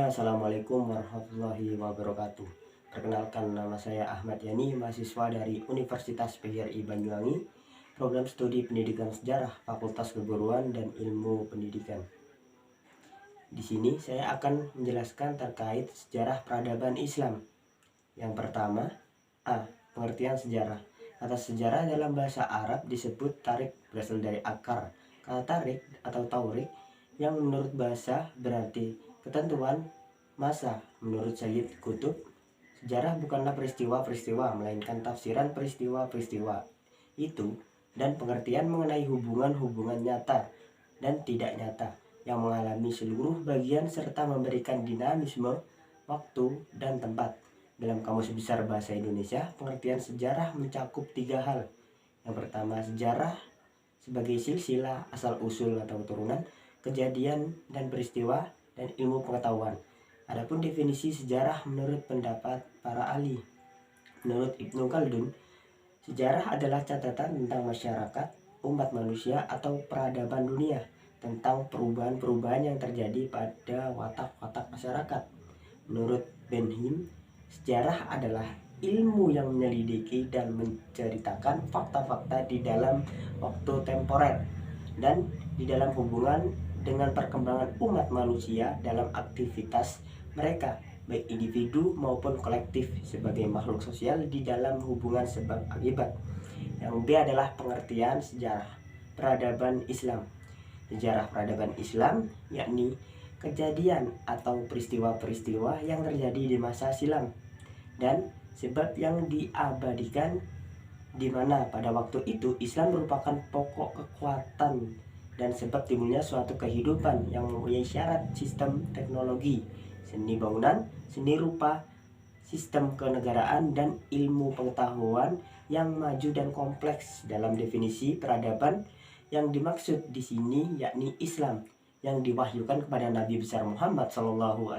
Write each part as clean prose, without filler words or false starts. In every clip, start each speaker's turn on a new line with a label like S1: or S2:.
S1: Assalamualaikum warahmatullahi wabarakatuh. Perkenalkan, nama saya Ahmad Yani, mahasiswa dari Universitas PGRI Banyuwangi, program studi pendidikan sejarah, Fakultas Keguruan dan Ilmu Pendidikan. Di sini saya akan menjelaskan terkait sejarah peradaban Islam. Yang pertama, A. Pengertian sejarah. Kata sejarah dalam bahasa Arab disebut tarik, berasal dari akar kata tarik atau taurik, yang menurut bahasa berarti ketentuan masa. Menurut Sayyid Qutb, sejarah bukanlah peristiwa-peristiwa, melainkan tafsiran peristiwa-peristiwa itu dan pengertian mengenai hubungan-hubungan nyata dan tidak nyata yang mengalami seluruh bagian serta memberikan dinamisme, waktu, dan tempat. Dalam Kamus Besar Bahasa Indonesia, pengertian sejarah mencakup 3 hal. Yang pertama, sejarah sebagai silsilah asal-usul atau turunan kejadian dan peristiwa dan ilmu pengetahuan. Adapun definisi sejarah menurut pendapat para ahli. Menurut Ibnu Khaldun, sejarah adalah catatan tentang masyarakat, umat manusia atau peradaban dunia, tentang perubahan-perubahan yang terjadi pada watak-watak masyarakat. Menurut Benham, sejarah adalah ilmu yang menyelidiki dan menceritakan fakta-fakta di dalam waktu temporer dan di dalam hubungan dengan perkembangan umat manusia dalam aktivitas mereka, baik individu maupun kolektif sebagai makhluk sosial di dalam hubungan sebab akibat. Yang B adalah pengertian sejarah peradaban Islam. Sejarah peradaban Islam yakni kejadian atau peristiwa-peristiwa yang terjadi di masa silam dan sebab yang diabadikan, di mana pada waktu itu Islam merupakan pokok kekuatan dan sebab timbulnya suatu kehidupan yang mempunyai syarat sistem teknologi, seni bangunan, seni rupa, sistem kenegaraan, dan ilmu pengetahuan yang maju dan kompleks. Dalam definisi peradaban, yang dimaksud di sini yakni Islam yang diwahyukan kepada Nabi besar Muhammad SAW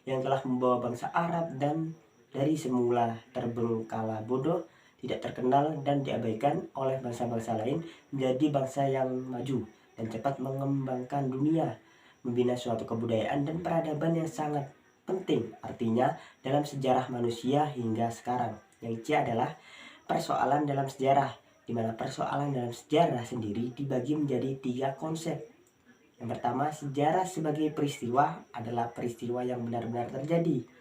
S1: yang telah membawa bangsa Arab dan dari semula terbengkalai bodoh, tidak terkenal dan diabaikan oleh bangsa-bangsa lain, menjadi bangsa yang maju dan cepat mengembangkan dunia, membina suatu kebudayaan dan peradaban yang sangat penting artinya dalam sejarah manusia hingga sekarang. Yang C adalah persoalan dalam sejarah, di mana persoalan dalam sejarah sendiri dibagi menjadi 3 konsep. Yang pertama, sejarah sebagai peristiwa adalah peristiwa yang benar-benar terjadi.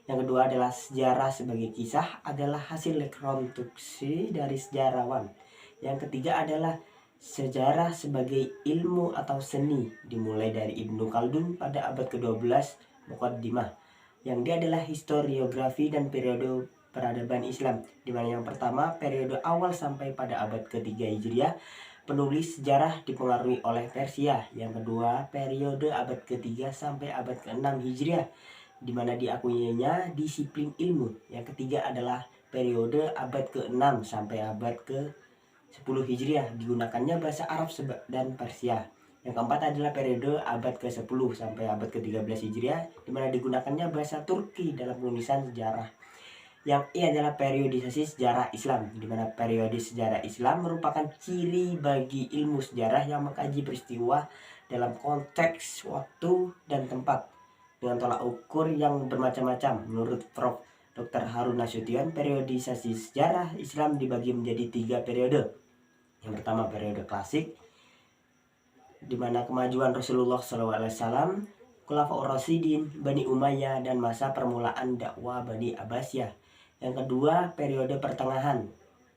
S1: Yang kedua adalah sejarah sebagai kisah adalah hasil rekonstruksi dari sejarawan. Yang ketiga adalah sejarah sebagai ilmu atau seni, dimulai dari Ibnu Khaldun pada abad ke-12 Muqaddimah. Yang dia adalah historiografi dan periode peradaban Islam, di mana yang pertama periode awal sampai pada abad ke-3 Hijriah, penulis sejarah dipengaruhi oleh Persia. Yang kedua periode abad ke-3 sampai abad ke-6 Hijriah, di mana diakuinya disiplin ilmu. Yang ketiga adalah periode abad ke-6 sampai abad ke-10 Hijriah, digunakannya bahasa Arab dan Persia. Yang keempat adalah periode abad ke-10 sampai abad ke-13 Hijriah, di mana digunakannya bahasa Turki dalam penulisan sejarah. Yang E adalah periodisasi sejarah Islam, di mana periode sejarah Islam merupakan ciri bagi ilmu sejarah yang mengkaji peristiwa dalam konteks waktu dan tempat dengan tolak ukur yang bermacam-macam. Menurut Prof. Dr. Harun Nasution, periodisasi sejarah Islam dibagi menjadi 3 periode. Yang pertama periode klasik, di mana kemajuan Rasulullah SAW, Khulafaur Rasyidin, Bani Umayyah, dan masa permulaan dakwah Bani Abbasiyah. Yang kedua periode pertengahan,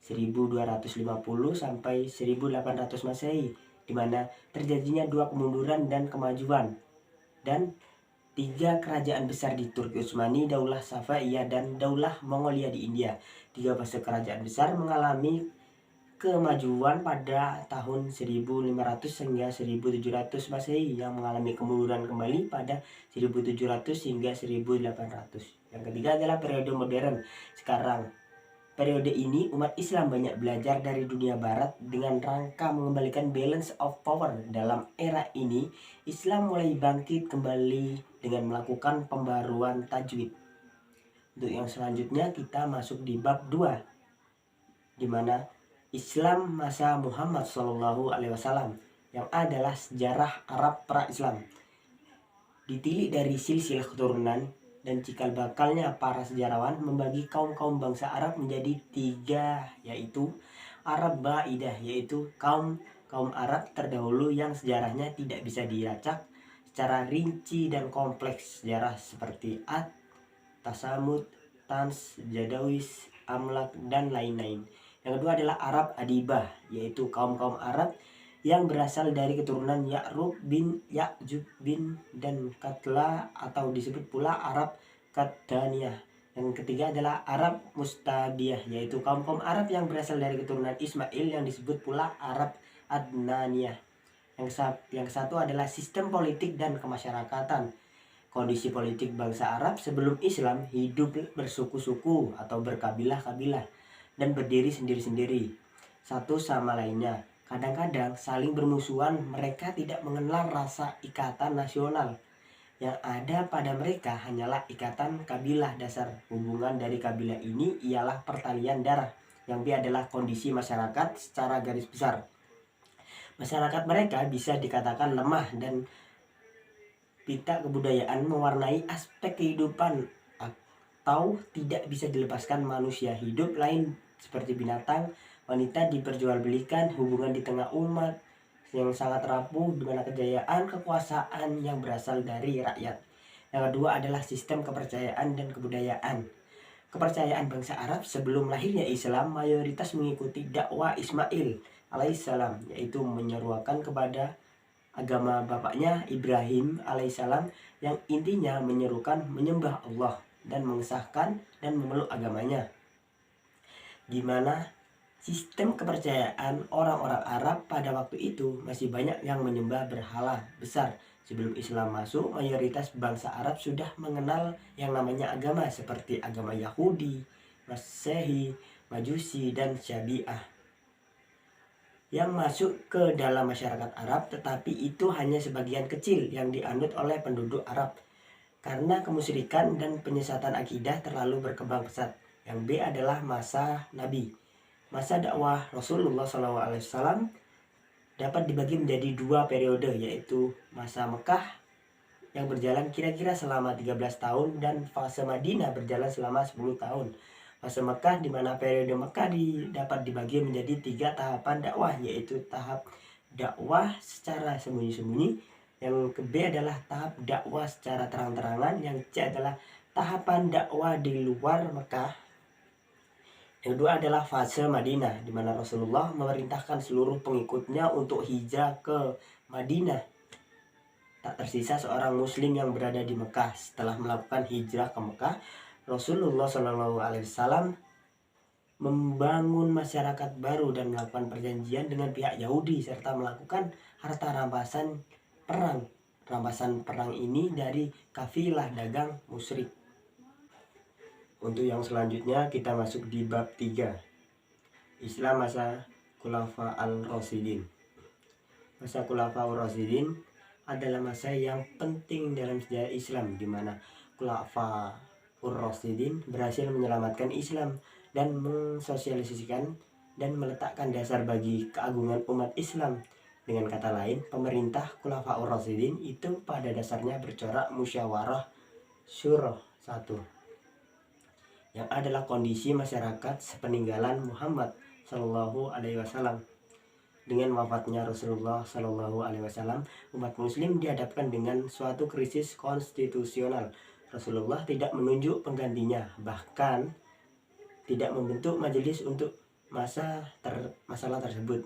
S1: 1250 sampai 1800 Masehi, di mana terjadinya 2 kemunduran dan kemajuan dan 3 kerajaan besar di Turki Utsmani, Daulah Safaiyah, dan Daulah Mongolia di India. 3 fase kerajaan besar mengalami kemajuan pada tahun 1500 hingga 1700 Masehi yang mengalami kemunduran kembali pada 1700 hingga 1800. Yang ketiga adalah periode modern. Sekarang, periode ini umat Islam banyak belajar dari dunia barat dengan rangka mengembalikan balance of power. Dalam era ini, Islam mulai bangkit kembali dengan melakukan pembaruan tajwid. Untuk yang selanjutnya kita masuk di bab 2, di mana Islam masa Muhammad SAW, yang adalah sejarah Arab pra-Islam. Di ditilik dari silsilah keturunan dan cikal bakalnya. Para sejarawan membagi kaum-kaum bangsa Arab menjadi tiga, yaitu Arab Ba'idah, yaitu kaum Arab terdahulu yang sejarahnya tidak bisa dilacak secara rinci dan kompleks sejarah seperti Ad, Tasamud, Tans, Jadawis, Amlak, dan lain-lain. Yang kedua adalah Arab Adibah, yaitu kaum-kaum Arab yang berasal dari keturunan Ya'rub bin Ya'jub bin dan Katla, atau disebut pula Arab Katdaniyah. Yang ketiga adalah Arab Mustabiyah, yaitu kaum-kaum Arab yang berasal dari keturunan Ismail yang disebut pula Arab Adnaniyah. Yang satu adalah sistem politik dan kemasyarakatan. Kondisi politik bangsa Arab sebelum Islam hidup bersuku-suku atau berkabilah-kabilah dan berdiri sendiri-sendiri satu sama lainnya. Kadang-kadang saling bermusuhan, mereka tidak mengenal rasa ikatan nasional. Yang ada pada mereka hanyalah ikatan kabilah. Dasar hubungan dari kabilah ini ialah pertalian darah. Yang B adalah kondisi masyarakat secara garis besar. Masyarakat mereka bisa dikatakan lemah dan pita kebudayaan mewarnai aspek kehidupan atau tidak bisa dilepaskan manusia hidup lain seperti binatang. Wanita diperjualbelikan, hubungan di tengah umat yang sangat rapuh, di mana kejayaan kekuasaan yang berasal dari rakyat. Yang kedua adalah sistem kepercayaan dan kebudayaan. Kepercayaan bangsa Arab sebelum lahirnya Islam mayoritas mengikuti dakwah Ismail alaihissalam, yaitu menyeruakan kepada agama bapaknya Ibrahim alaihissalam, yang intinya menyerukan menyembah Allah dan mengesahkan dan memeluk agamanya. Gimana sistem kepercayaan orang-orang Arab pada waktu itu masih banyak yang menyembah berhala besar. Sebelum Islam masuk, mayoritas bangsa Arab sudah mengenal yang namanya agama seperti agama Yahudi, Masehi, Majusi, dan Syabi'ah yang masuk ke dalam masyarakat Arab, tetapi itu hanya sebagian kecil yang dianut oleh penduduk Arab karena kemusyrikan dan penyesatan akidah terlalu berkembang pesat. Yang B adalah masa Nabi. Masa dakwah Rasulullah SAW dapat dibagi menjadi dua periode, yaitu masa Mekah yang berjalan kira-kira selama 13 tahun dan fase Madinah berjalan selama 10 tahun. Fase Mekah, di mana periode Mekah dapat dibagi menjadi 3 tahapan dakwah, yaitu tahap dakwah secara sembunyi-sembunyi. Yang ke-B adalah tahap dakwah secara terang-terangan. Yang C adalah tahapan dakwah di luar Mekah. Yang kedua adalah fase Madinah, di mana Rasulullah memerintahkan seluruh pengikutnya untuk hijrah ke Madinah. Tak tersisa seorang muslim yang berada di Mekah. Setelah melakukan hijrah ke Mekah, Rasulullah SAW membangun masyarakat baru dan melakukan perjanjian dengan pihak Yahudi serta melakukan harta rampasan perang. Rampasan perang ini dari kafilah dagang musyrik. Untuk yang selanjutnya kita masuk di bab 3. Islam masa Khulafa al-Rasyidin. Masa Khulafa al-Rasyidin adalah masa yang penting dalam sejarah Islam, di mana Khulafa al-Rasyidin berhasil menyelamatkan Islam dan mensosialisasikan dan meletakkan dasar bagi keagungan umat Islam. Dengan kata lain, pemerintah Khulafa al-Rasyidin itu pada dasarnya bercorak musyawarah syura 1, yang adalah kondisi masyarakat sepeninggalan Muhammad Shallallahu Alaihi Wasallam. Dengan wafatnya Rasulullah Shallallahu Alaihi Wasallam, umat Muslim dihadapkan dengan suatu krisis konstitusional. Rasulullah tidak menunjuk penggantinya, bahkan tidak membentuk majelis untuk masalah tersebut.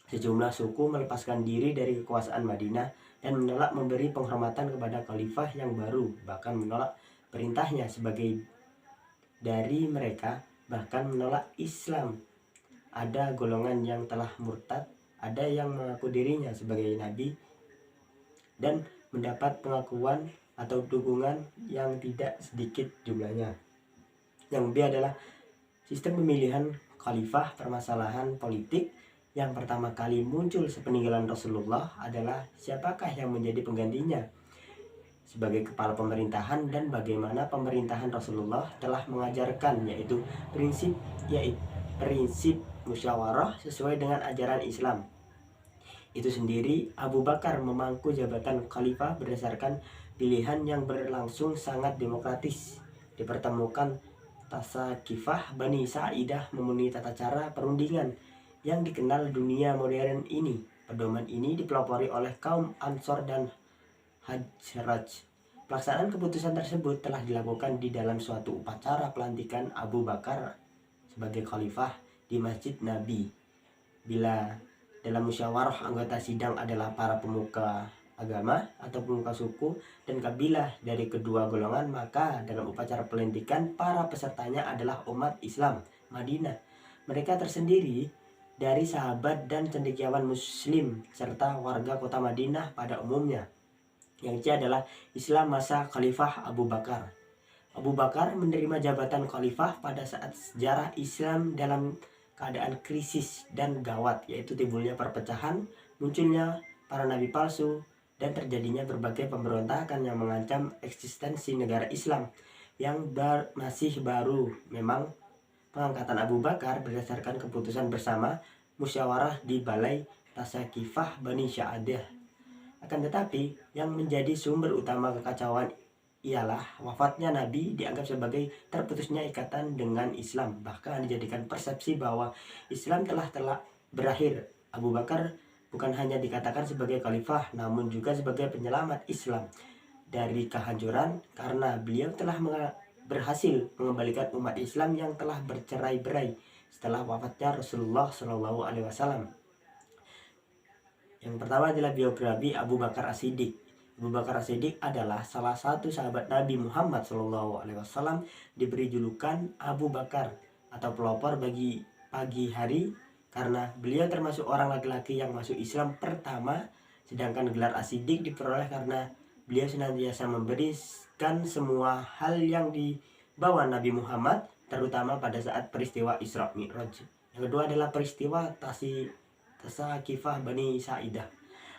S1: Sejumlah suku melepaskan diri dari kekuasaan Madinah dan menolak memberi penghormatan kepada khalifah yang baru, bahkan menolak perintahnya. Sebagai dari mereka bahkan menolak Islam. Ada golongan yang telah murtad, ada yang mengaku dirinya sebagai nabi dan mendapat pengakuan atau dukungan yang tidak sedikit jumlahnya. Yang B adalah sistem pemilihan khalifah. Permasalahan politik yang pertama kali muncul sepeninggalan Rasulullah adalah siapakah yang menjadi penggantinya sebagai kepala pemerintahan dan bagaimana pemerintahan Rasulullah telah mengajarkan, yaitu prinsip musyawarah sesuai dengan ajaran Islam. Itu sendiri, Abu Bakar memangku jabatan khalifah berdasarkan pilihan yang berlangsung sangat demokratis. Dipertemukan Tasakifah Bani Sa'idah memenuhi tata cara perundingan yang dikenal dunia modern ini. Pedoman ini dipelopori oleh kaum Ansor dan Hajraj. Pelaksanaan keputusan tersebut telah dilakukan di dalam suatu upacara pelantikan Abu Bakar sebagai khalifah di Masjid Nabi. Bila dalam musyawarah anggota sidang adalah para pemuka agama atau pemuka suku dan kabilah dari kedua golongan, maka dalam upacara pelantikan para pesertanya adalah umat Islam Madinah. Mereka tersendiri dari sahabat dan cendekiawan muslim serta warga kota Madinah pada umumnya. Yang C adalah Islam masa Khalifah Abu Bakar. Abu Bakar menerima jabatan khalifah pada saat sejarah Islam dalam keadaan krisis dan gawat, yaitu timbulnya perpecahan, munculnya para nabi palsu, dan terjadinya berbagai pemberontakan yang mengancam eksistensi negara Islam yang masih baru. Memang pengangkatan Abu Bakar berdasarkan keputusan bersama musyawarah di Balai Tasakifah Bani Sa'idah. Akan tetapi, yang menjadi sumber utama kekacauan ialah wafatnya Nabi dianggap sebagai terputusnya ikatan dengan Islam. Bahkan dijadikan persepsi bahwa Islam telah berakhir. Abu Bakar bukan hanya dikatakan sebagai khalifah, namun juga sebagai penyelamat Islam dari kehancuran, karena beliau telah berhasil mengembalikan umat Islam yang telah bercerai-berai setelah wafatnya Rasulullah SAW. Yang pertama adalah biografi Abu Bakar As-Siddiq. Abu Bakar As-Siddiq adalah salah satu sahabat Nabi Muhammad SAW, diberi julukan Abu Bakar atau pelopor bagi pagi hari karena beliau termasuk orang laki-laki yang masuk Islam pertama, sedangkan gelar As-Siddiq diperoleh karena beliau senantiasa memberikan semua hal yang dibawa Nabi Muhammad, terutama pada saat peristiwa Isra Mi'raj. Yang kedua adalah peristiwa Tasakifah Bani Sa'idah.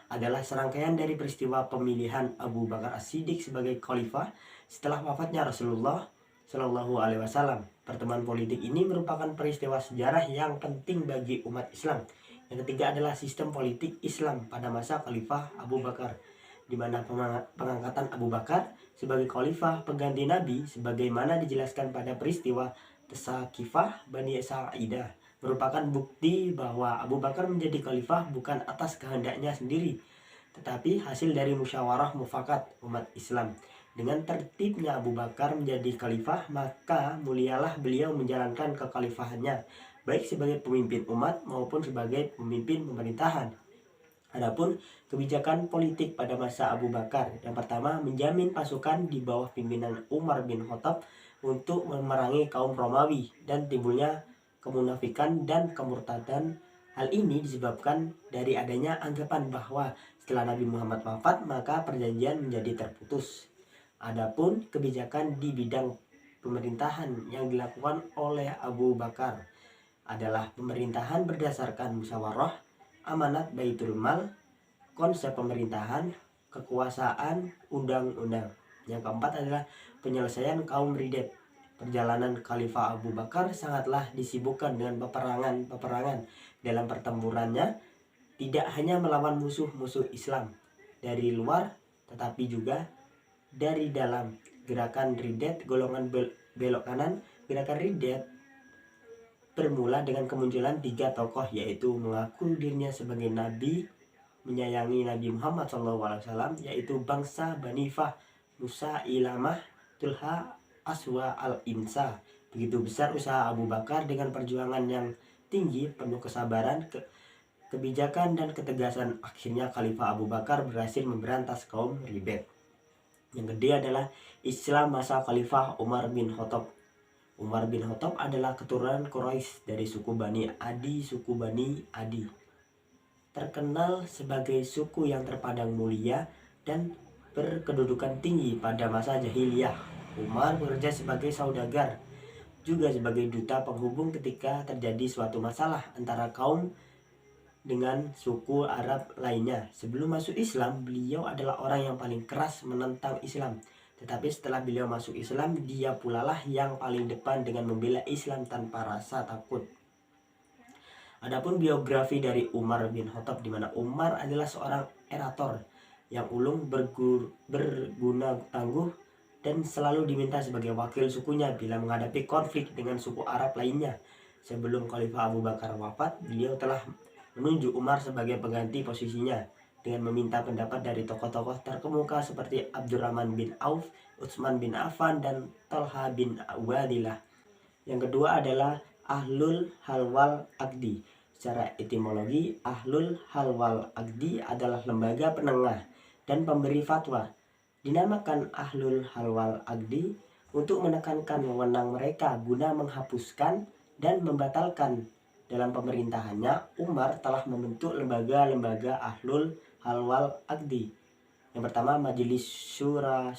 S1: Adalah serangkaian dari peristiwa pemilihan Abu Bakar As-Siddiq sebagai khalifah setelah wafatnya Rasulullah SAW. Pertemuan politik ini merupakan peristiwa sejarah yang penting bagi umat Islam. Yang ketiga adalah sistem politik Islam pada masa Khalifah Abu Bakar, di mana pengangkatan Abu Bakar sebagai khalifah pengganti Nabi sebagaimana dijelaskan pada peristiwa Tasakifah Bani Sa'idah merupakan bukti bahwa Abu Bakar menjadi khalifah bukan atas kehendaknya sendiri, tetapi hasil dari musyawarah mufakat umat Islam. Dengan tertibnya Abu Bakar menjadi khalifah, maka mulialah beliau menjalankan kekhalifahannya, baik sebagai pemimpin umat maupun sebagai pemimpin pemerintahan. Adapun kebijakan politik pada masa Abu Bakar, yang pertama menjamin pasukan di bawah pimpinan Umar bin Khattab untuk memerangi kaum Romawi dan timbulnya kemunafikan dan kemurtadan. Hal ini disebabkan dari adanya anggapan bahwa setelah Nabi Muhammad wafat maka perjanjian menjadi terputus. Adapun kebijakan di bidang pemerintahan yang dilakukan oleh Abu Bakar adalah pemerintahan berdasarkan musyawarah, amanat Baitul Mal, konsep pemerintahan, kekuasaan, undang-undang. Yang keempat adalah penyelesaian kaum riddat. Perjalanan Khalifah Abu Bakar sangatlah disibukkan dengan peperangan. Dalam pertempurannya tidak hanya melawan musuh-musuh Islam dari luar, tetapi juga dari dalam. Gerakan riddat golongan belok kanan. Gerakan riddat bermula dengan kemunculan 3 tokoh, yaitu mengaku dirinya sebagai nabi, menyayangi Nabi Muhammad SAW, yaitu bangsa Bani Fah, Musailamah, Tulha, Aswa al-Insa. Begitu besar usaha Abu Bakar dengan perjuangan yang tinggi, penuh kesabaran, kebijakan dan ketegasan. Akhirnya Khalifah Abu Bakar berhasil memberantas kaum riddat. Yang kedua adalah Islam masa Khalifah Umar bin Khattab. Umar bin Khattab adalah keturunan Quraisy dari suku Bani Adi. Terkenal sebagai suku yang terpandang mulia dan berkedudukan tinggi pada masa jahiliyah. Umar bekerja sebagai saudagar, juga sebagai duta penghubung ketika terjadi suatu masalah antara kaum dengan suku Arab lainnya. Sebelum masuk Islam, beliau adalah orang yang paling keras menentang Islam. Tetapi setelah beliau masuk Islam, dia pula lah yang paling depan dengan membela Islam tanpa rasa takut. Adapun biografi dari Umar bin Khattab, di mana Umar adalah seorang orator yang ulung, berguna tangguh, dan selalu diminta sebagai wakil sukunya bila menghadapi konflik dengan suku Arab lainnya. Sebelum Khalifah Abu Bakar wafat, beliau telah menunjuk Umar sebagai pengganti posisinya dengan meminta pendapat dari tokoh-tokoh terkemuka seperti Abdurrahman bin Auf, Utsman bin Affan, dan Talha bin Ubaidillah. Yang kedua adalah Ahlul Halwal Aqdi. Secara etimologi, Ahlul Halwal Aqdi adalah lembaga penengah dan pemberi fatwa. Dinamakan Ahlul Halwal Aqdi untuk menekankan wewenang mereka guna menghapuskan dan membatalkan. Dalam pemerintahannya, Umar telah membentuk lembaga-lembaga Ahlul Halwal Aqdi. Yang pertama, Majelis Syura,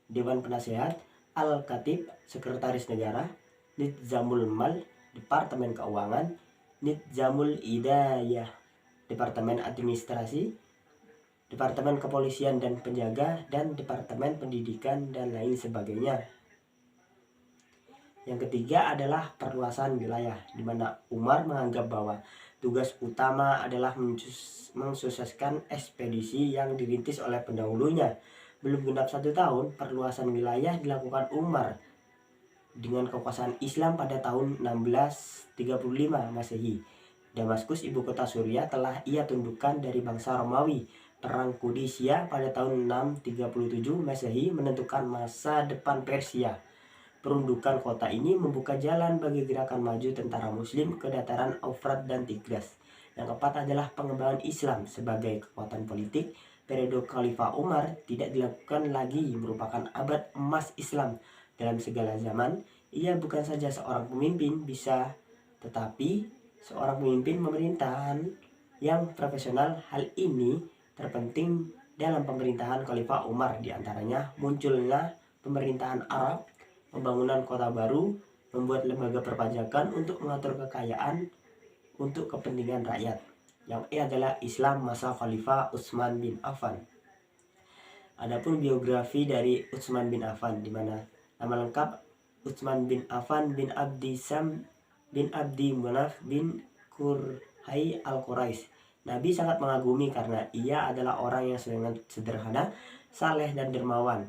S1: Dewan Penasehat, Al-Khatib, Sekretaris Negara, Nizamul Mal, Departemen Keuangan, Nizamul Idayah, Departemen Administrasi, Departemen Kepolisian dan Penjaga, dan Departemen Pendidikan, dan lain sebagainya. Yang ketiga adalah perluasan wilayah, di mana Umar menganggap bahwa tugas utama adalah mensukseskan ekspedisi yang dirintis oleh pendahulunya. Belum genap 1 tahun, perluasan wilayah dilakukan Umar dengan kekuasaan Islam pada tahun 1635 Masehi. Damaskus, ibu kota Suriah, telah ia tundukkan dari bangsa Romawi. Perang Qadisiyah pada tahun 637 Masehi menentukan masa depan Persia. Perundukan kota ini membuka jalan bagi gerakan maju tentara muslim ke dataran Eufrat dan Tigris. Yang keempat adalah pengembangan Islam sebagai kekuatan politik. Periode Khalifah Umar tidak dilakukan lagi merupakan abad emas Islam dalam segala zaman. Ia bukan saja seorang pemimpin bisa, tetapi seorang pemimpin pemerintahan yang profesional. Hal ini terpenting dalam pemerintahan Khalifah Umar, diantaranya munculnya pemerintahan Arab, pembangunan kota baru, membuat lembaga perpajakan untuk mengatur kekayaan untuk kepentingan rakyat. Yang E adalah Islam masa Khalifah Utsman bin Affan. Adapun biografi dari Utsman bin Affan, di mana nama lengkap Utsman bin Affan bin Abdi Sam bin Abdi Manaf bin Qurhai al-Quraisy. Nabi sangat mengagumi karena ia adalah orang yang sangat sederhana, saleh, dan dermawan.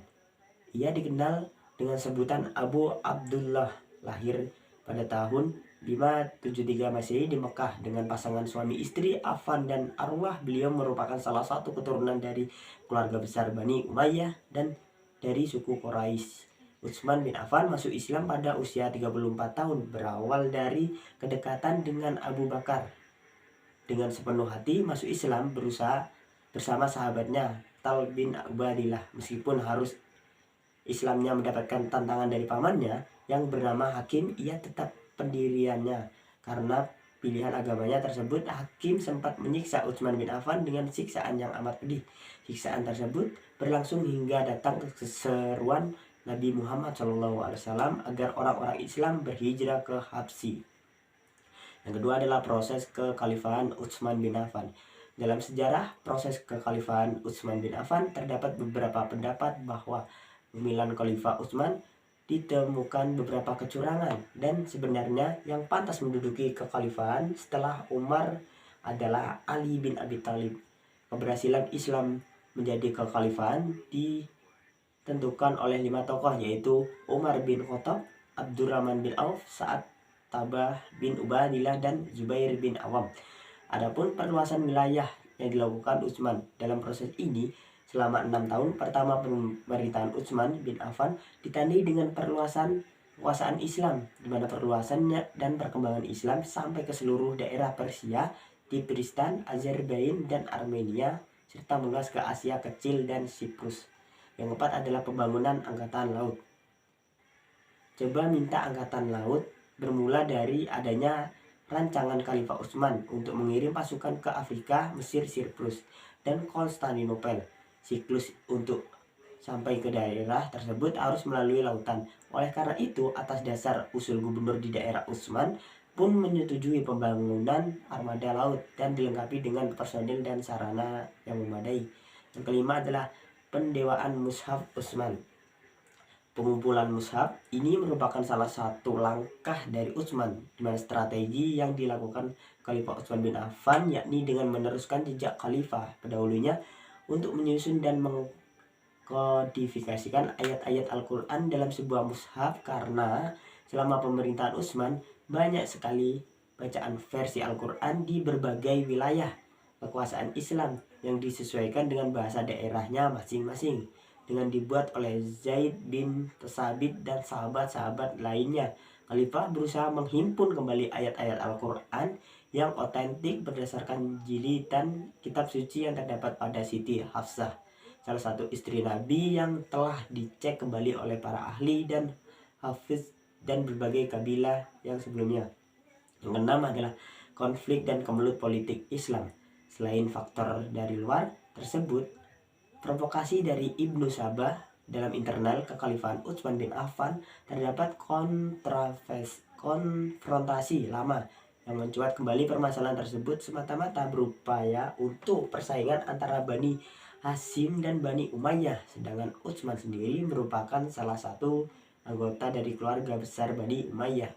S1: Ia dikenal dengan sebutan Abu Abdullah, lahir pada tahun 573 Masehi di Mekah dengan pasangan suami istri Affan dan Arwah. Beliau merupakan salah satu keturunan dari keluarga besar Bani Umayyah dan dari suku Quraisy. Utsman bin Affan masuk Islam pada usia 34 tahun, berawal dari kedekatan dengan Abu Bakar. Dengan sepenuh hati masuk Islam berusaha bersama sahabatnya Talha bin Ubaidillah. Meskipun harus Islamnya mendapatkan tantangan dari pamannya yang bernama Hakim, ia tetap pendiriannya. Karena pilihan agamanya tersebut, Hakim sempat menyiksa Utsman bin Affan dengan siksaan yang amat pedih. Siksaan tersebut berlangsung hingga datang keseruan Nabi Muhammad SAW agar orang-orang Islam berhijrah ke Habsyi. Yang kedua adalah proses kekhalifahan Utsman bin Affan. Dalam sejarah proses kekhalifahan Utsman bin Affan terdapat beberapa pendapat bahwa pemilihan Khalifah Utsman ditemukan beberapa kecurangan, dan sebenarnya yang pantas menduduki kekhalifahan setelah Umar adalah Ali bin Abi Thalib. Keberhasilan Islam menjadi kekhalifahan ditentukan oleh 5 tokoh, yaitu Umar bin Khattab, Abdurrahman bin Auf, Sa'ad Tabah bin Ubaidillah, dan Zubair bin Awam. Adapun perluasan wilayah yang dilakukan Utsman dalam proses ini selama 6 tahun pertama pemerintahan Utsman bin Affan ditandai dengan perluasan kekuasaan Islam, di mana perluasannya dan perkembangan Islam sampai ke seluruh daerah Persia, Tigristan, Azerbaijan, dan Armenia, serta meluas ke Asia Kecil dan Siprus. Yang keempat adalah pembangunan angkatan laut. Coba minta angkatan laut bermula dari adanya rancangan Khalifah Utsman untuk mengirim pasukan ke Afrika, Mesir, Siprus, dan Konstantinopel. Siklus untuk sampai ke daerah tersebut harus melalui lautan. Oleh karena itu, atas dasar usul gubernur di daerah Utsman pun menyetujui pembangunan armada laut dan dilengkapi dengan personil dan sarana yang memadai. Yang kelima adalah pendewaan Mushaf Utsman. Pengumpulan mushaf ini merupakan salah satu langkah dari Utsman, di mana strategi yang dilakukan Khalifah Utsman bin Affan yakni dengan meneruskan jejak khalifah pendahulunya. untuk menyusun dan mengkodifikasikan ayat-ayat Al-Quran dalam sebuah mushaf, karena selama pemerintahan Utsman banyak sekali bacaan versi Al-Quran di berbagai wilayah kekuasaan Islam yang disesuaikan dengan bahasa daerahnya masing-masing, dengan dibuat oleh Zaid bin Tsabit dan sahabat-sahabat lainnya. Khalifah berusaha menghimpun kembali ayat-ayat Al-Quran yang otentik berdasarkan jilidan kitab suci yang terdapat pada Siti Hafsah, salah satu istri Nabi, yang telah dicek kembali oleh para ahli dan hafiz dan berbagai kabilah yang sebelumnya. Yang keenam adalah konflik dan kemelut politik Islam. Selain faktor dari luar tersebut, provokasi dari Ibnu Sabah dalam internal kekhalifahan Utsman bin Affan, terdapat konfrontasi lama yang mencuat kembali permasalahan tersebut semata-mata berupaya untuk persaingan antara Bani Hasyim dan Bani Umayyah, sedangkan Utsman sendiri merupakan salah satu anggota dari keluarga besar Bani Umayyah.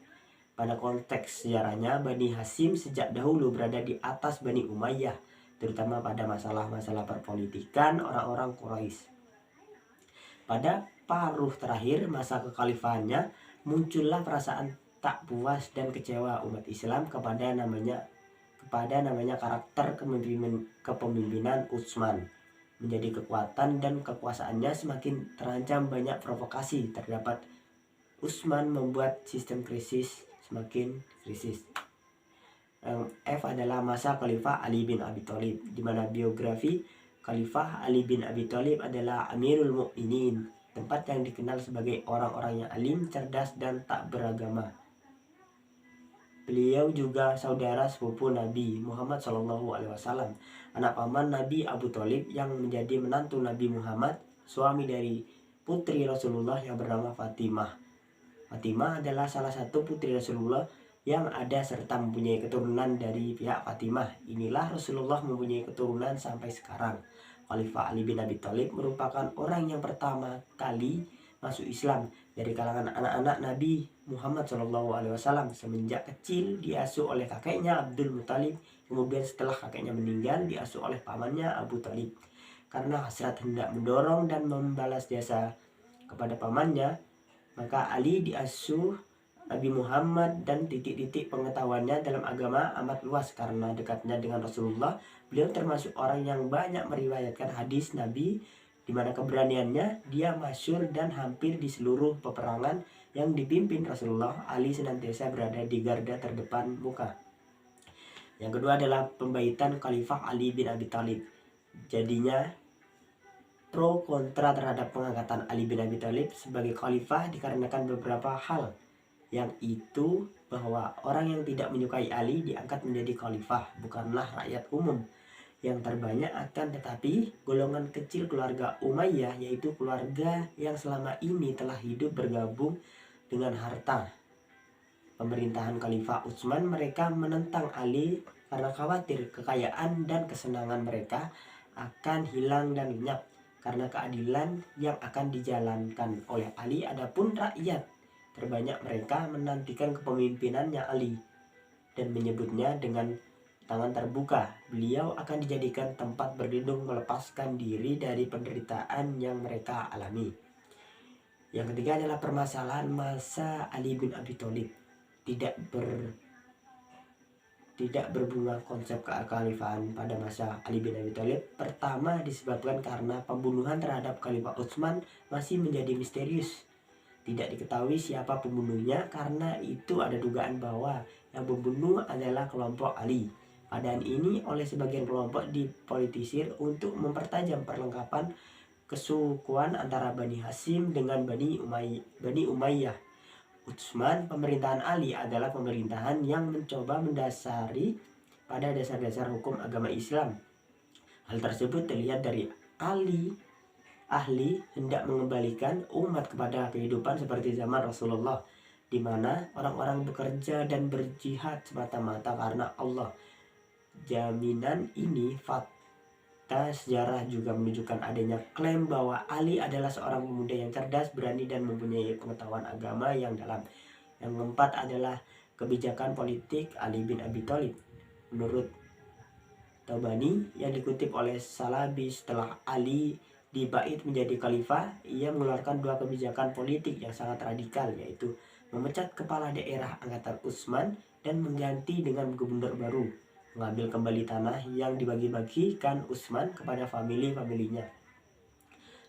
S1: Pada konteks sejarahnya, Bani Hasyim sejak dahulu berada di atas Bani Umayyah, terutama pada masalah-masalah perpolitikan orang-orang Quraisy. Pada paruh terakhir masa kekhalifahannya, muncullah perasaan tak puas dan kecewa umat Islam kepada namanya karakter kepemimpinan Utsman. Menjadi kekuatan dan kekuasaannya semakin terancam banyak provokasi terdapat Utsman membuat sistem krisis semakin krisis. F adalah masa Khalifah Ali bin Abi Thalib, di mana biografi Khalifah Ali bin Abi Thalib adalah Amirul Mukminin, tempat yang dikenal sebagai orang-orang yang alim, cerdas, dan tak beragama. Beliau juga saudara sepupu Nabi Muhammad SAW, anak paman Nabi Abu Thalib yang menjadi menantu Nabi Muhammad, suami dari putri Rasulullah yang bernama Fatimah. Fatimah adalah salah satu putri Rasulullah yang ada serta mempunyai keturunan dari pihak Fatimah. Inilah Rasulullah mempunyai keturunan sampai sekarang. Khalifah Ali bin Abi Thalib merupakan orang yang pertama kali masuk Islam dari kalangan anak-anak Nabi Muhammad SAW. Semenjak kecil diasuh oleh kakeknya Abdul Muthalib, kemudian setelah kakeknya meninggal diasuh oleh pamannya Abu Thalib. Karena hasrat hendak mendorong dan membalas jasa kepada pamannya, maka Ali diasuh Nabi Muhammad, dan titik-titik pengetahuannya dalam agama amat luas. Karena dekatnya dengan Rasulullah, beliau termasuk orang yang banyak meriwayatkan hadis Nabi, di mana keberaniannya dia masyhur dan hampir di seluruh peperangan yang dipimpin Rasulullah, Ali senantiasa berada di garda terdepan muka. Yang kedua adalah pembaitan Khalifah Ali bin Abi Thalib. Jadinya pro kontra terhadap pengangkatan Ali bin Abi Thalib sebagai khalifah dikarenakan beberapa hal, yang itu bahwa orang yang tidak menyukai Ali diangkat menjadi khalifah bukanlah rakyat umum yang terbanyak, akan tetapi golongan kecil keluarga Umayyah, yaitu keluarga yang selama ini telah hidup bergabung dengan harta pemerintahan Khalifah Utsman. Mereka menentang Ali karena khawatir kekayaan dan kesenangan mereka akan hilang dan lenyap karena keadilan yang akan dijalankan oleh Ali. Adapun rakyat terbanyak mereka menantikan kepemimpinannya Ali dan menyebutnya dengan tangan terbuka. Beliau akan dijadikan tempat berlindung, melepaskan diri dari penderitaan yang mereka alami. Yang ketiga adalah permasalahan masa Ali bin Abi Thalib tidak berbunga konsep kekhalifahan pada masa Ali bin Abi Thalib. Pertama disebabkan karena pembunuhan terhadap Khalifah Utsman masih menjadi misterius. Tidak diketahui siapa pembunuhnya, karena itu ada dugaan bahwa yang membunuh adalah kelompok Ali. Keadaan ini oleh sebagian kelompok dipolitisir untuk mempertajam perlengkapan kesukuan antara Bani Hasyim dengan Bani Umayyah. Utsman, pemerintahan Ali adalah pemerintahan yang mencoba mendasari pada dasar-dasar hukum agama Islam. Hal tersebut terlihat dari ahli hendak mengembalikan umat kepada kehidupan seperti zaman Rasulullah, di mana orang-orang bekerja dan berjihad semata-mata karena Allah. Jaminan ini fakta sejarah juga menunjukkan adanya klaim bahwa Ali adalah seorang pemuda yang cerdas, berani, dan mempunyai pengetahuan agama yang dalam. Yang keempat adalah kebijakan politik Ali bin Abi Thalib. Menurut atau Bani yang dikutip oleh Salabi setelah Ali dibait menjadi khalifah. Ia mengeluarkan dua kebijakan politik yang sangat radikal, yaitu memecat kepala daerah angkatan Utsman dan mengganti dengan gubernur baru, mengambil kembali tanah yang dibagi-bagikan Utsman kepada famili-familinya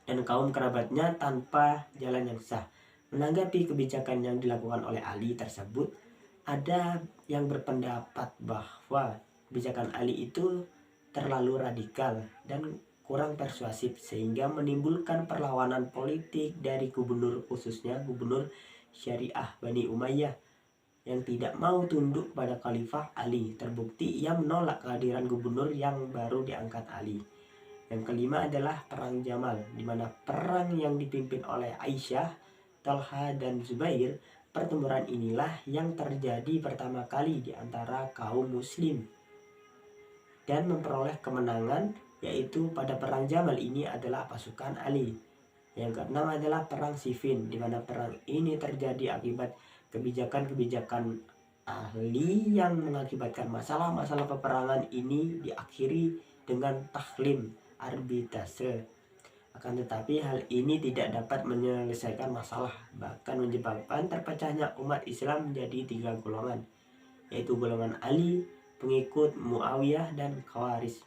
S1: dan kaum kerabatnya tanpa jalan yang sah. Menanggapi kebijakan yang dilakukan oleh Ali tersebut, ada yang berpendapat bahwa kebijakan Ali itu terlalu radikal dan kurang persuasif sehingga menimbulkan perlawanan politik dari gubernur, khususnya gubernur Syariah Bani Umayyah yang tidak mau tunduk pada Khalifah Ali. Terbukti ia menolak kehadiran gubernur yang baru diangkat Ali. Yang kelima adalah Perang Jamal, di mana perang yang dipimpin oleh Aisyah, Talha, dan Zubair. Pertempuran inilah yang terjadi pertama kali di antara kaum muslim dan memperoleh kemenangan, yaitu pada Perang Jamal ini adalah pasukan Ali. Yang keenam adalah Perang Siffin, di mana perang ini terjadi akibat kebijakan-kebijakan Ali yang mengakibatkan masalah-masalah peperangan ini diakhiri dengan tahlim, arbitrase. Akan tetapi hal ini tidak dapat menyelesaikan masalah, bahkan menyebabkan terpecahnya umat Islam menjadi tiga golongan, yaitu golongan Ali, pengikut Muawiyah, dan Khawarij.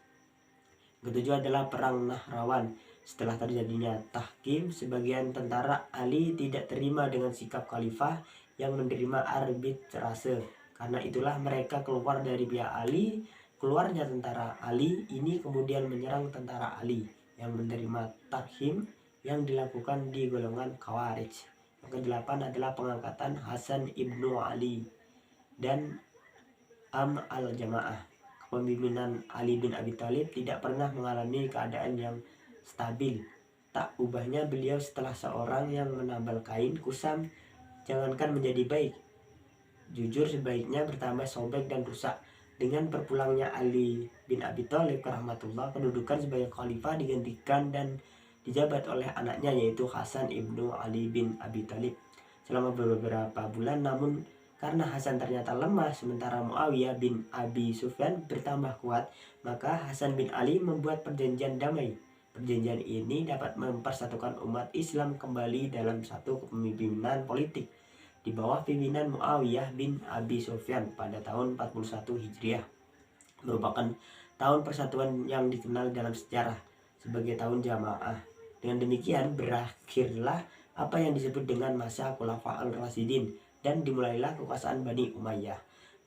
S1: Ketujuh adalah Perang Nahrawan. Setelah terjadinya tahkim, sebagian tentara Ali tidak terima dengan sikap khalifah yang menerima arbitrase. Karena itulah mereka keluar dari pihak Ali. Keluarnya tentara Ali ini kemudian menyerang tentara Ali yang menerima tahkim yang dilakukan di golongan Khawarij. Yang kedelapan adalah pengangkatan Hasan ibnu Ali dan al-Jamaah. Kepemimpinan Ali bin Abi Thalib tidak pernah mengalami keadaan yang stabil. Tak ubahnya beliau setelah seorang yang menambal kain kusam jangankan menjadi baik, jujur sebaiknya bertambah sobek dan rusak. Dengan berpulangnya Ali bin Abi Thalib rahmatullah, kedudukan sebagai khalifah digantikan dan dijabat oleh anaknya, yaitu Hasan ibnu Ali bin Abi Thalib selama beberapa bulan. Namun karena Hasan ternyata lemah sementara Muawiyah bin Abi Sufyan bertambah kuat, maka Hasan bin Ali membuat perjanjian damai. Perjanjian ini dapat mempersatukan umat Islam kembali dalam satu kepemimpinan politik di bawah pimpinan Muawiyah bin Abi Sufyan pada tahun 41 Hijriah. Merupakan tahun persatuan yang dikenal dalam sejarah sebagai tahun jamaah. Dengan demikian berakhirlah apa yang disebut dengan masa Khulafa al-Rasyidin dan dimulailah kekuasaan Bani Umayyah.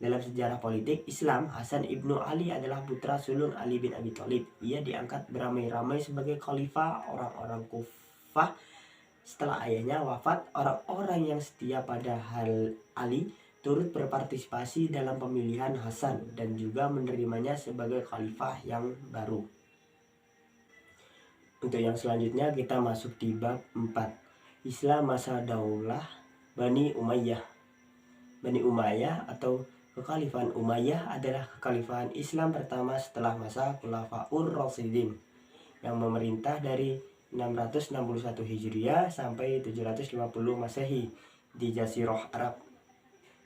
S1: Dalam sejarah politik Islam, Hasan ibnu Ali adalah putra sulung Ali bin Abi Thalib. Ia diangkat beramai-ramai sebagai khalifah orang-orang Kufah. Setelah ayahnya wafat, orang-orang yang setia pada hal Ali turut berpartisipasi dalam pemilihan Hasan dan juga menerimanya sebagai khalifah yang baru. Untuk yang selanjutnya kita masuk di bab 4. Islam masa daulah Bani Umayyah. Bani Umayyah atau kekhalifahan Umayyah adalah kekhalifahan Islam pertama setelah masa Khulafaur Rasyidin yang memerintah dari 661 Hijriah sampai 750 Masehi di Jazirah Arab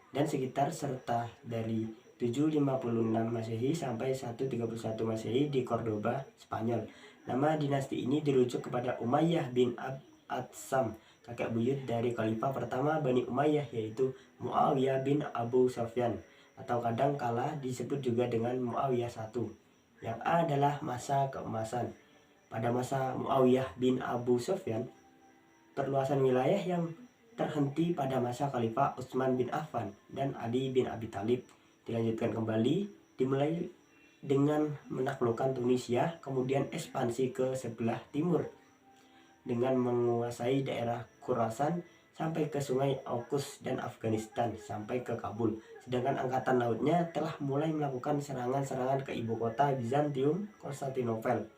S1: dan sekitar serta dari 756 Masehi sampai 131 Masehi di Cordoba, Spanyol. Nama dinasti ini dirujuk kepada Umayyah bin Adsam, kakek buyut dari khalifah pertama Bani Umayyah, yaitu Muawiyah bin Abu Sufyan atau kadang kala disebut juga dengan Muawiyah I, yang adalah masa keemasan. Pada masa Muawiyah bin Abu Sufyan, perluasan wilayah yang terhenti pada masa Khalifah Utsman bin Affan dan Ali bin Abi Thalib dilanjutkan kembali, dimulai dengan menaklukkan Tunisia, kemudian ekspansi ke sebelah timur dengan menguasai daerah Khurasan sampai ke Sungai Okus dan Afghanistan sampai ke Kabul. Sedangkan angkatan lautnya telah mulai melakukan serangan-serangan ke ibu kota Bizantium, Konstantinopel.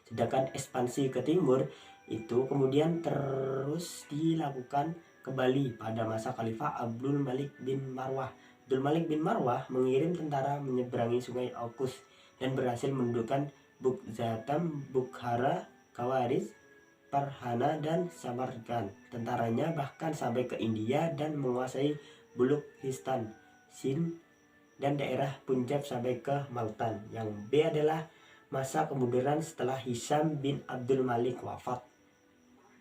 S1: Sedangkan ekspansi ke timur itu kemudian terus dilakukan kembali pada masa Khalifah Abdul Malik bin Marwah. Abdul Malik bin Marwah mengirim tentara menyeberangi Sungai Okus dan berhasil menundukkan Bukzatam, Bukhara, Khawarij, Farhana, dan Samarkand. Tentaranya bahkan sampai ke India dan menguasai Bulukhistan, Sind, dan daerah Punjab sampai ke Multan. Yang B adalah masa kemunduran setelah Hisham bin Abdul Malik wafat.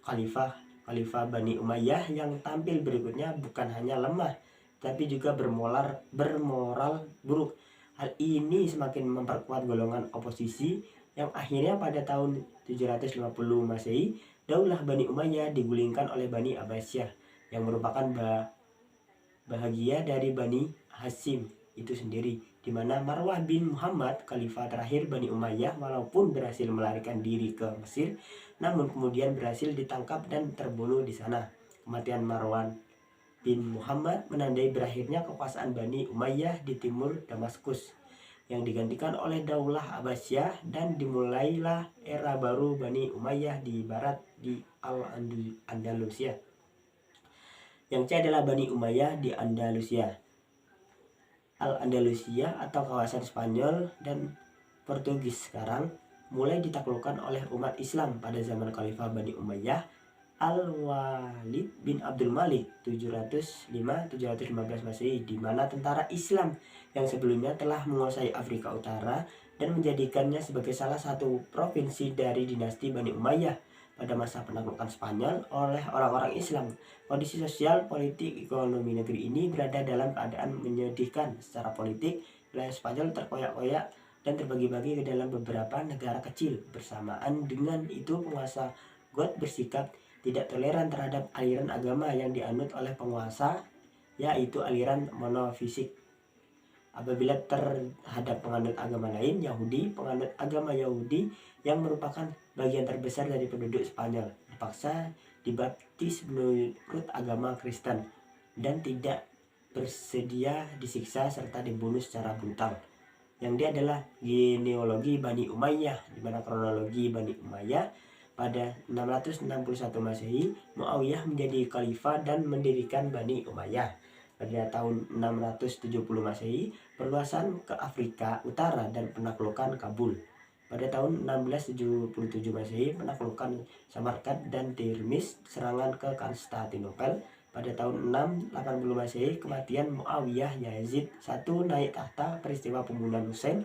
S1: Khalifah Bani Umayyah yang tampil berikutnya bukan hanya lemah, tapi juga bermoral buruk. Hal ini semakin memperkuat golongan oposisi yang akhirnya pada tahun 750 Masehi, Daulah Bani Umayyah digulingkan oleh Bani Abbasiyah yang merupakan bahagia dari Bani Hashim itu sendiri, di mana Marwah bin Muhammad, khalifah terakhir Bani Umayyah, walaupun berhasil melarikan diri ke Mesir, namun kemudian berhasil ditangkap dan terbunuh di sana. Kematian Marwan bin Muhammad menandai berakhirnya kekuasaan Bani Umayyah di timur Damaskus, yang digantikan oleh Daulah Abbasiyah, dan dimulailah era baru Bani Umayyah di barat di Al-Andalusia. Yang C adalah Bani Umayyah di Andalusia. Al-Andalusia atau kawasan Spanyol dan Portugis sekarang mulai ditaklukkan oleh umat Islam pada zaman Khalifah Bani Umayyah Al-Walid bin Abdul Malik 705-715 Masehi, di mana tentara Islam yang sebelumnya telah menguasai Afrika Utara dan menjadikannya sebagai salah satu provinsi dari dinasti Bani Umayyah pada masa penaklukan Spanyol oleh orang-orang Islam. Kondisi sosial, politik, ekonomi negeri ini berada dalam keadaan menyedihkan. Secara politik, wilayah Spanyol terkoyak-koyak dan terbagi-bagi ke dalam beberapa negara kecil. Bersamaan dengan itu, penguasa Goth bersikap tidak toleran terhadap aliran agama yang dianut oleh penguasa, yaitu aliran monofisik. Apabila terhadap penganut agama lain, Yahudi, penganut agama Yahudi yang merupakan bagian terbesar dari penduduk Spanyol, dipaksa dibaptis menurut agama Kristen dan tidak bersedia disiksa serta dibunuh secara brutal. Yang dia adalah genealogi Bani Umayyah, di mana kronologi Bani Umayyah pada 661 Masehi, Muawiyah menjadi khalifah dan mendirikan Bani Umayyah. Pada tahun 670 Masehi, perluasan ke Afrika Utara dan penaklukan Kabul. Pada tahun 1677 Masehi, penaklukan Samarkand dan Tirmiz, serangan ke Konstantinopel. Pada tahun 680 Masehi, kematian Muawiyah Yazid I naik tahta, peristiwa pembunuhan Husain.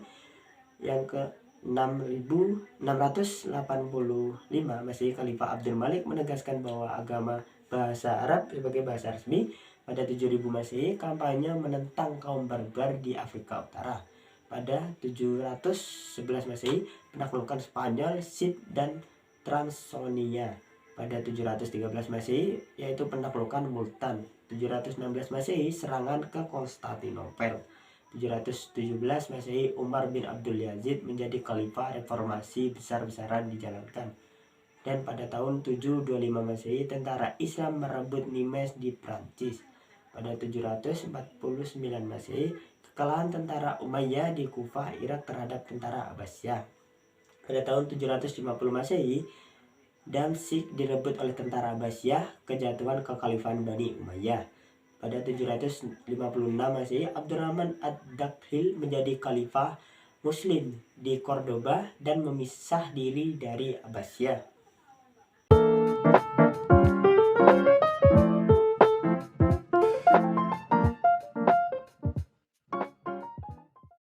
S1: Yang ke 685 Masehi, Khalifah Abdul Malik menegaskan bahwa agama bahasa Arab sebagai bahasa resmi. Pada 7000 Masehi, kampanye menentang kaum barbar di Afrika Utara. Pada 711 Masehi, penaklukan Spanyol, Sid dan Transonia. Pada 713 Masehi, yaitu penaklukan Multan. 716 Masehi, serangan ke Konstantinopel. 717 Masehi, Umar bin Abdul Yazid menjadi khalifah, reformasi besar-besaran dijalankan. Dan pada tahun 725 Masehi, tentara Islam merebut Nimes di Prancis. Pada 749 Masehi, kekalahan tentara Umayyah di Kufah, Irak terhadap tentara Abbasiyah. Pada tahun 750 Masehi, Damsyik direbut oleh tentara Abbasiyah, kejatuhan kekhalifahan Bani Umayyah. Pada 756 Masehi, Abdurrahman ad-Dakhil menjadi khalifah Muslim di Cordoba dan memisah diri dari Abbasiyah.